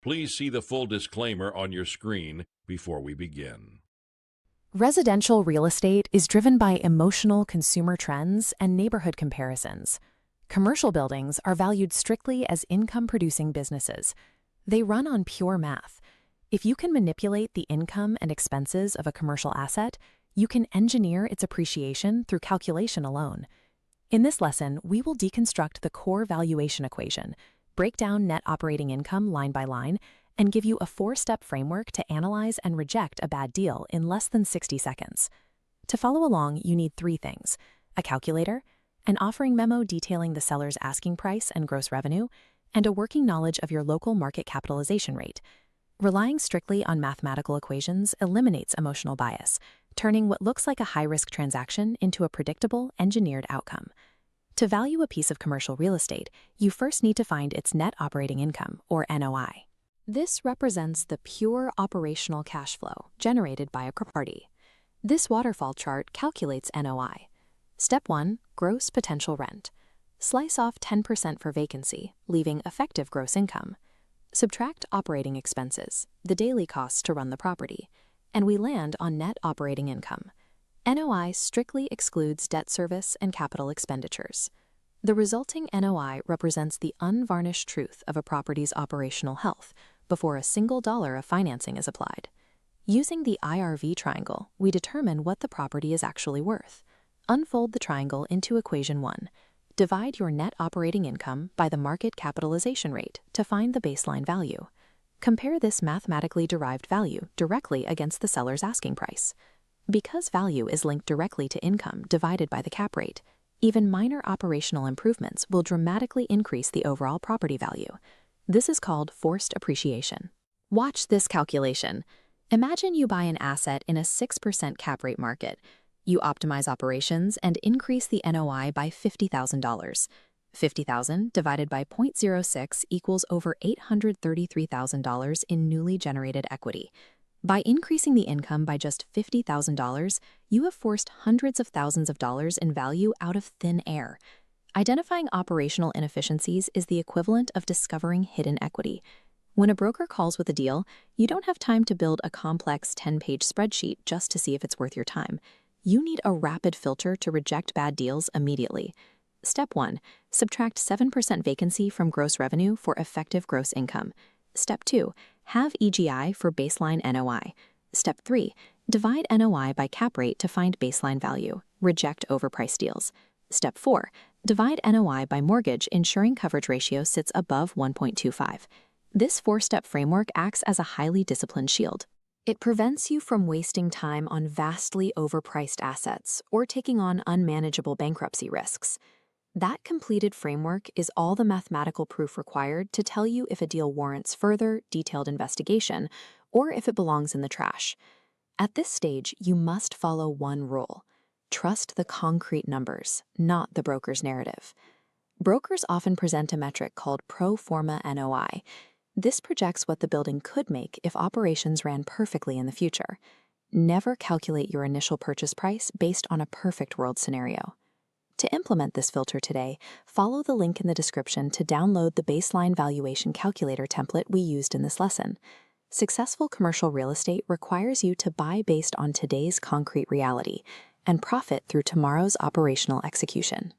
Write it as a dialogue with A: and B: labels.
A: Please see the full disclaimer on your screen before we begin.
B: Residential real estate is driven by emotional consumer trends and neighborhood comparisons. Commercial buildings are valued strictly as income-producing businesses. They run on pure math. If you can manipulate the income and expenses of a commercial asset, you can engineer its appreciation through calculation alone. In this lesson, we will deconstruct the core valuation equation, break down net operating income line by line, and give you a 4-step framework to analyze and reject a bad deal in less than 60 seconds. To follow along, you need 3 things: a calculator, an offering memo detailing the seller's asking price and gross revenue, and a working knowledge of your local market capitalization rate. Relying strictly on mathematical equations eliminates emotional bias, turning what looks like a high-risk transaction into a predictable, engineered outcome. To value a piece of commercial real estate, you first need to find its net operating income, or NOI. This represents the pure operational cash flow generated by a property. This waterfall chart calculates NOI. Step 1, gross potential rent. Slice off 10% for vacancy, leaving effective gross income. Subtract operating expenses, the daily costs to run the property, and we land on net operating income. NOI strictly excludes debt service and capital expenditures. The resulting NOI represents the unvarnished truth of a property's operational health before a single dollar of financing is applied. Using the IRV triangle, we determine what the property is actually worth. Unfold the triangle into equation 1. Divide your net operating income by the market capitalization rate to find the baseline value. Compare this mathematically derived value directly against the seller's asking price. Because value is linked directly to income divided by the cap rate, even minor operational improvements will dramatically increase the overall property value. This is called forced appreciation. Watch this calculation. Imagine you buy an asset in a 6% cap rate market. You optimize operations and increase the NOI by $50,000. $50,000 divided by 0.06 equals over $833,000 in newly generated equity. By increasing the income by just $50,000, you have forced hundreds of thousands of dollars in value out of thin air. Identifying operational inefficiencies is the equivalent of discovering hidden equity. When a broker calls with a deal, you don't have time to build a complex 10-page spreadsheet just to see if it's worth your time. You need a rapid filter to reject bad deals immediately. Step 1, subtract 7% vacancy from gross revenue for effective gross income. Step 2, have EGI for baseline NOI. Step 3, divide NOI by cap rate to find baseline value. Reject overpriced deals. Step 4, divide NOI by mortgage, ensuring coverage ratio sits above 1.25. This 4-step framework acts as a highly disciplined shield. It prevents you from wasting time on vastly overpriced assets or taking on unmanageable bankruptcy risks. That completed framework is all the mathematical proof required to tell you if a deal warrants further, detailed investigation, or if it belongs in the trash. At this stage, you must follow one rule. Trust the concrete numbers, not the broker's narrative. Brokers often present a metric called pro forma NOI. This projects what the building could make if operations ran perfectly in the future. Never calculate your initial purchase price based on a perfect world scenario. To implement this filter today, follow the link in the description to download the baseline valuation calculator template we used in this lesson. Successful commercial real estate requires you to buy based on today's concrete reality and profit through tomorrow's operational execution.